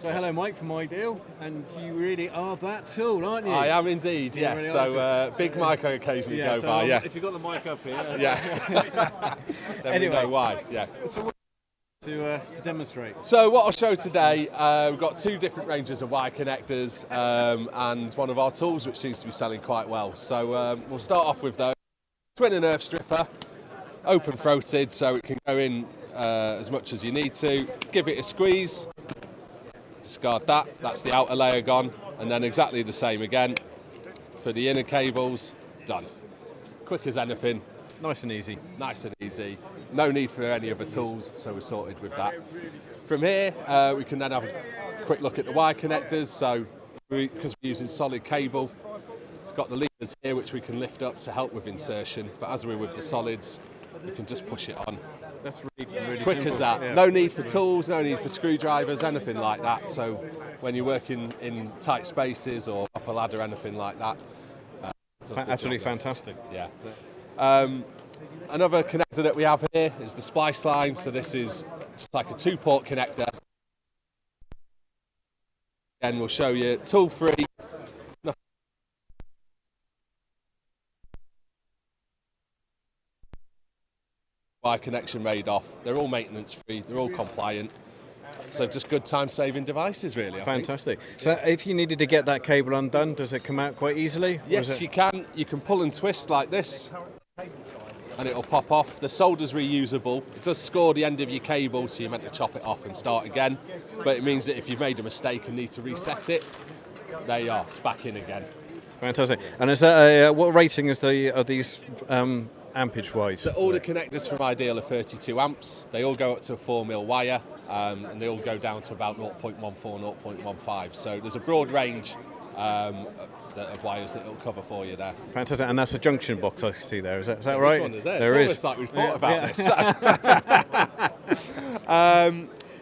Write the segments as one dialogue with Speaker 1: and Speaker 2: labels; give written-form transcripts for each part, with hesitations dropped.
Speaker 1: So hello Mike from Ideal, and you really are that tool, aren't you?
Speaker 2: I am indeed, yes.
Speaker 1: Really
Speaker 2: so big mic I occasionally go by, yeah.
Speaker 1: If you've got the mic up here.
Speaker 2: Yeah. Then
Speaker 1: Anyway.
Speaker 2: we know why, yeah.
Speaker 1: So what to demonstrate?
Speaker 2: So what I'll show today, we've got two different ranges of wire connectors and one of our tools which seems to be selling quite well. So we'll start off with those. Twin and earth stripper, open throated, so it can go in as much as you need to. Give it a squeeze, discard that, that's the outer layer gone, and then exactly the same again for the inner cables, done. Quick as anything.
Speaker 1: Nice and easy.
Speaker 2: Nice and easy. No need for any other tools, so we're sorted with that. From here, we can then have a quick look at the wire connectors. So because we're using solid cable, it's got the levers here which we can lift up to help with insertion, but as we're with the solids, we can just push it on.
Speaker 1: That's really
Speaker 2: Quick
Speaker 1: simple.
Speaker 2: as that.
Speaker 1: Yeah.
Speaker 2: No need for tools, no need for screwdrivers, anything like that. So when you're working in tight spaces or up a ladder, anything like that.
Speaker 1: Absolutely fantastic.
Speaker 2: Yeah. Another connector that we have here is the splice line. So this is just like a 2-port connector. And we'll show you tool-free. Wire connection made off. They're all maintenance free. They're all compliant. So just good time-saving devices, really. I
Speaker 1: Fantastic. So if you needed to get that cable undone, does it come out quite easily?
Speaker 2: Yes, you can. You can pull and twist like this, and it'll pop off. The solder's reusable. It does score the end of your cable, so you're meant to chop it off and start again. But it means that if you've made a mistake and need to reset it, there you are. It's back in again.
Speaker 1: Fantastic. And is that what rating is are these ampage-wise?
Speaker 2: So all the connectors from Ideal are 32 amps. They all go up to a 4mm wire, and they all go down to about 0.14, 0.15. So there's a broad range of wires that it'll cover for you there.
Speaker 1: Fantastic. And that's a junction box I see there. Is that right?
Speaker 2: This one is there.
Speaker 1: There
Speaker 2: it's
Speaker 1: is.
Speaker 2: almost like we've thought about this.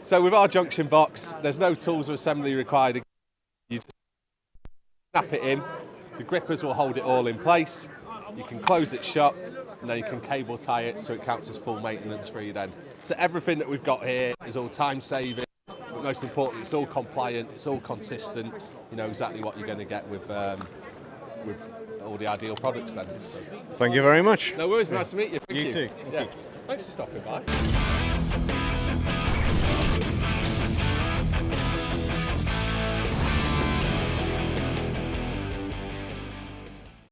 Speaker 2: So with our junction box, there's no tools or assembly required. You just snap it in. The grippers will hold it all in place. You can close it shut, and then you can cable tie it so it counts as full maintenance free then. So everything that we've got here is all time saving, but most importantly it's all compliant, it's all consistent. You know exactly what you're going to get with all the Ideal products then. So.
Speaker 1: Thank you very much.
Speaker 2: No worries, nice to meet you. Thank you.
Speaker 1: You too.
Speaker 2: Yeah. Thanks for stopping by.